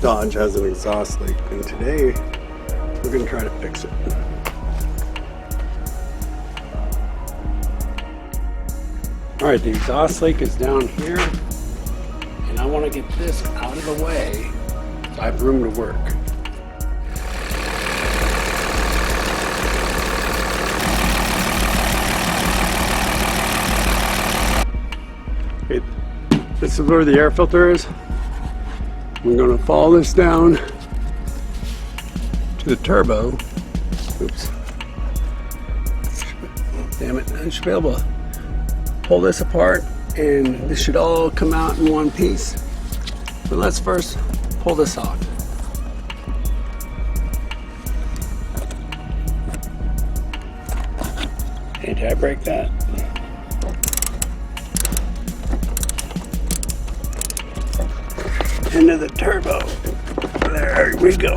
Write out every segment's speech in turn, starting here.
Dodge has an exhaust leak, and today we're going to try to fix it. Alright, the exhaust leak is down here, and I want to get this out of the way so I have room to work. Okay, this is where the air filter is. We're going to follow this down to the turbo. Oops. Damn it, I should be able to pull this apart and this should all come out in one piece. But let's first pull this off. Hey, did I break that? Into the turbo. There we go.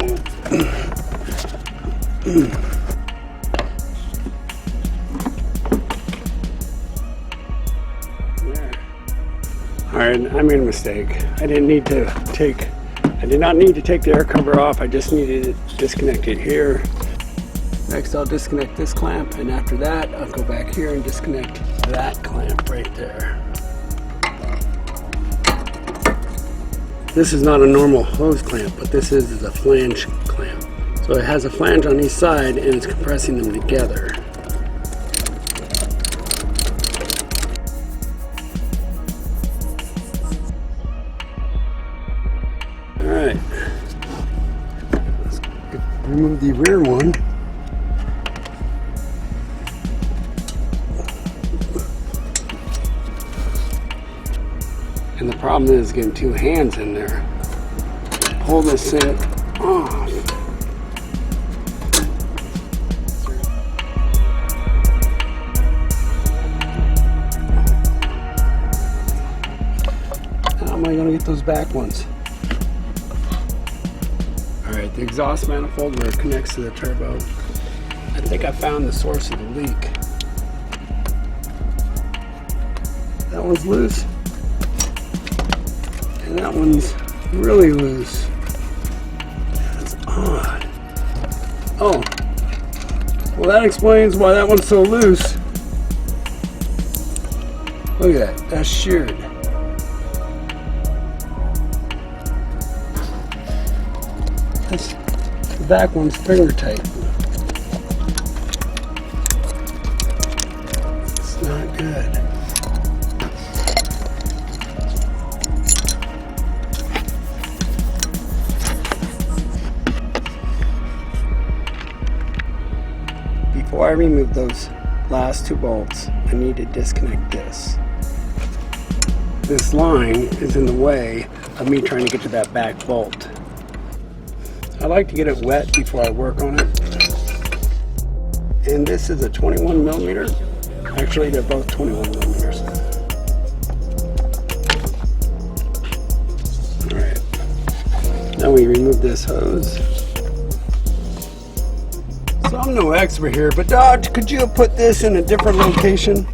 Alright, I made a mistake. I did not need to take the air cover off. I just needed to disconnect it here. Next I'll disconnect this clamp, and after that I'll go back here and disconnect that clamp right there. This is not a normal hose clamp, but this is a flange clamp. So it has a flange on each side and it's compressing them together. Alright, let's remove the rear one. And the problem is getting two hands in there. Pull this thing off. How am I going to get those back ones? Alright, the exhaust manifold where it connects to the turbo. I think I found the source of the leak. That one's loose. And that one's really loose. That's odd. Oh. Well, that explains why that one's so loose. Look at that. That's sheared. The back one's finger tight. It's not good. Before I remove those last two bolts, I need to disconnect this. This line is in the way of me trying to get to that back bolt. I like to get it wet before I work on it. And this is a 21 millimeter. Actually, they're both 21 millimeters. Alright. Now we remove this hose. So I'm no expert here, but Dodge, could you have put this in a different location?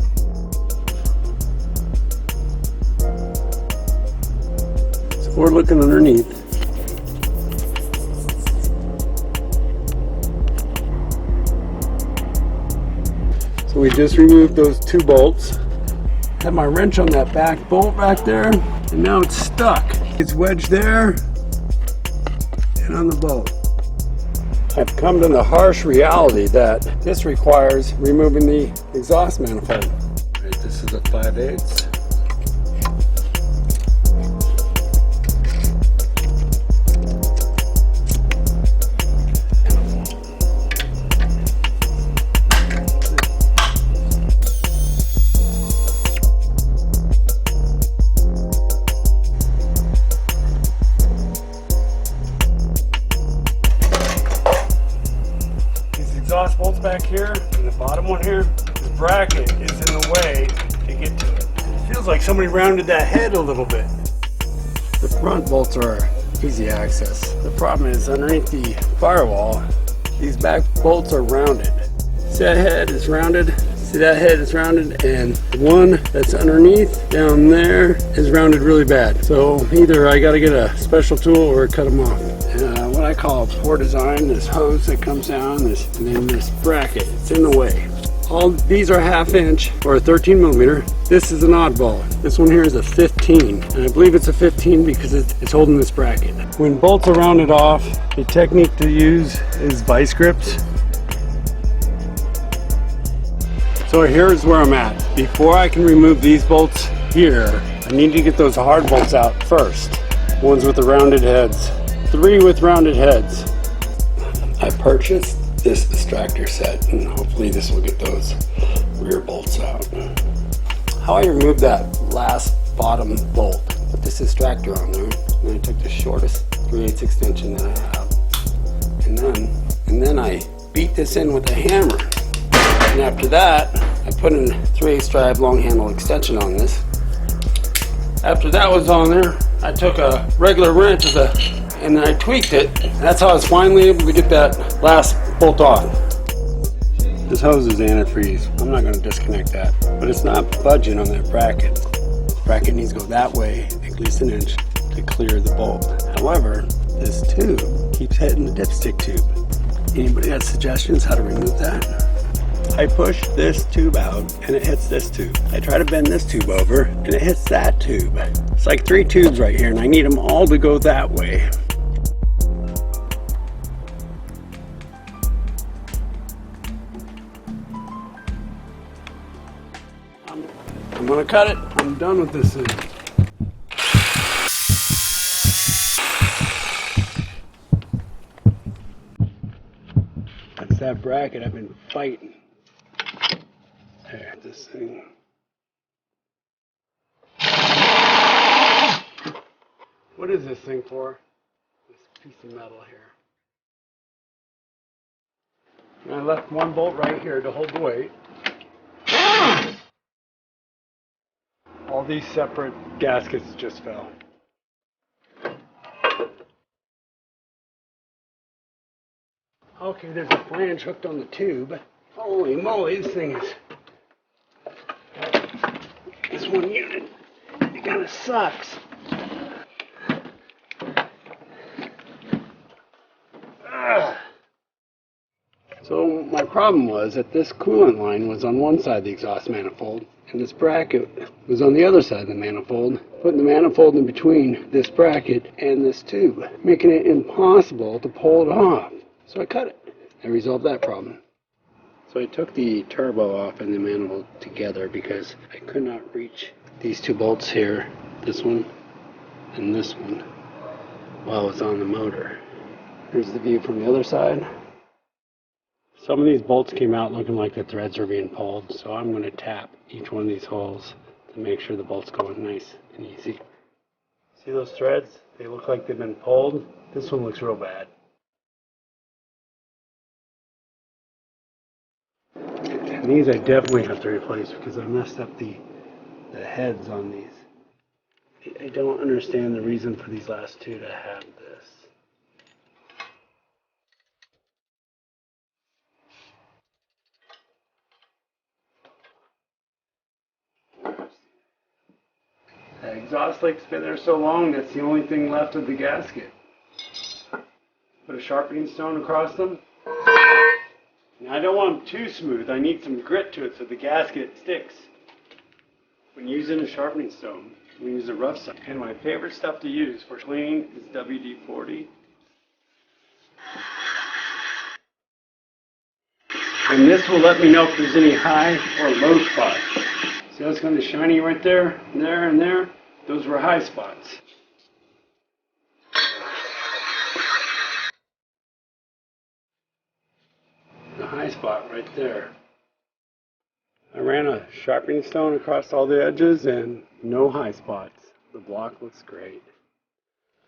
So we're looking underneath. So we just removed those two bolts. Had my wrench on that back bolt back there, and now it's stuck. It's wedged there and on the bolt. I've come to the harsh reality that this requires removing the exhaust manifold. Right, this is a 5/8. Exhaust bolts back here, and the bottom one here, the bracket is in the way to get to it. It feels like somebody rounded that head a little bit. The front bolts are easy access. The problem is underneath the firewall, these back bolts are rounded. See, that head is rounded, See that head is rounded, and the one that's underneath down there is rounded really bad. So either I gotta get a special tool or cut them off. What I call poor design, this hose that comes down, and then this bracket, it's in the way. All these are 1/2 inch or a 13 millimeter. This is an oddball. This one here is a 15, and I believe it's a 15 because it's holding this bracket. When bolts are rounded off, the technique to use is vice grips. So here's where I'm at. Before I can remove these bolts here, I need to get those hard bolts out first. Ones with the rounded heads. 3 with rounded heads. I purchased this distractor set, and hopefully this will get those rear bolts out. How I removed that last bottom bolt, put this distractor on there, and I took the shortest 3/8 extension that I have, and then I beat this in with a hammer. And after that, I put in a 3/8 drive long handle extension on this. After that was on there, I took a regular wrench and then I tweaked it. That's how I was finally able to get that last bolt off. This hose is antifreeze. I'm not going to disconnect that, but it's not budging on that bracket. The bracket needs to go that way at least an inch to clear the bolt. However, this tube keeps hitting the dipstick tube. Anybody have suggestions how to remove that? I push this tube out and it hits this tube. I try to bend this tube over and it hits that tube. It's like 3 tubes right here, and I need them all to go that way. I'm gonna cut it. I'm done with this thing. That's that bracket I've been fighting. There, this thing. What is this thing for? This piece of metal here. And I left one bolt right here to hold the weight. All these separate gaskets just fell. Okay, there's a flange hooked on the tube. Holy moly, this thing is... This one unit, it kind of sucks. So my problem was that this coolant line was on one side of the exhaust manifold, and this bracket was on the other side of the manifold, putting the manifold in between this bracket and this tube, making it impossible to pull it off. So I cut it. I resolved that problem. So I took the turbo off and the manifold together because I could not reach these 2 bolts here, this one and this one, while it's on the motor. Here's the view from the other side. Some of these bolts came out looking like the threads are being pulled, so I'm going to tap each one of these holes to make sure the bolts go in nice and easy. See those threads? They look like they've been pulled. This one looks real bad. And these I definitely have to replace because I messed up the heads on these. I don't understand the reason for these last 2 to have this. The exhaust leak's been there so long, that's the only thing left of the gasket. Put a sharpening stone across them. Now I don't want them too smooth, I need some grit to it so the gasket sticks. When using a sharpening stone, we use a rough side. And my favorite stuff to use for cleaning is WD-40. And this will let me know if there's any high or low spots. See how it's kind of shiny right there, there, and there? Those were high spots. The high spot right there. I ran a sharpening stone across all the edges and no high spots. The block looks great.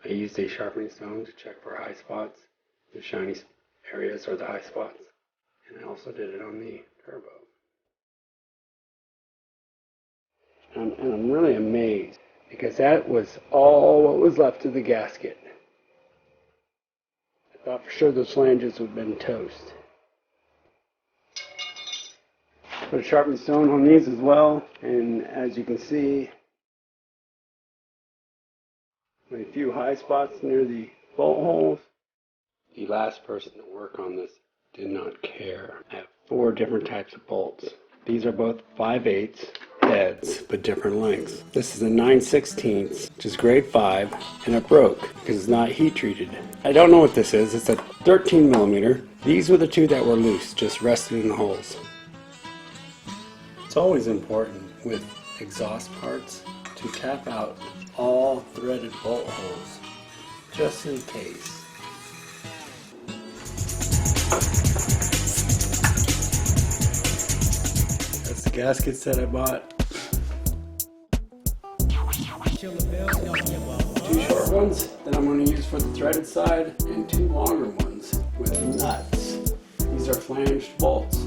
I used a sharpening stone to check for high spots. The shiny areas are the high spots. And I also did it on the turbo. And I'm really amazed because that was all what was left of the gasket. I thought for sure those flanges would have been toast. Put a sharpened stone on these as well, and as you can see, a few high spots near the bolt holes. The last person to work on this did not care. I have 4 different types of bolts. These are both 5/8 heads, but different lengths. This is a 9/16, which is grade 5, and it broke because it's not heat treated. I don't know what this is. It's a 13 millimeter. These were the 2 that were loose, just resting in the holes. It's always important with exhaust parts to tap out all threaded bolt holes, just in case. That's the gaskets that I bought. 2 short ones that I'm going to use for the threaded side, and 2 longer ones with nuts. These are flanged bolts.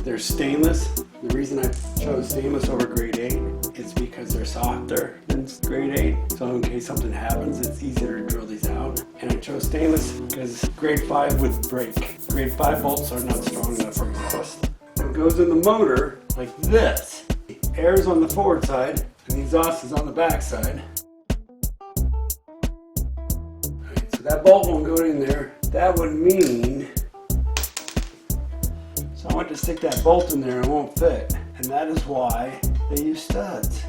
They're stainless. The reason I chose stainless over grade 8 is because they're softer than grade 8. So in case something happens, it's easier to drill these out. And I chose stainless because grade 5 would break. Grade 5 bolts are not strong enough for exhaust. It goes in the motor like this. The air is on the forward side and the exhaust is on the back side. Alright, so that bolt won't go in there. That would mean, so I went to stick that bolt in there and it won't fit. And that is why they use studs.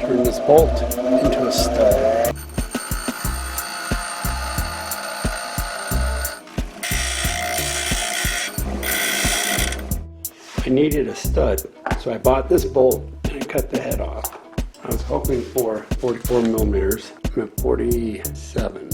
Turn this bolt into a stud. I needed a stud, so I bought this bolt and I cut the head off. I was hoping for 44 millimeters. I'm at 47.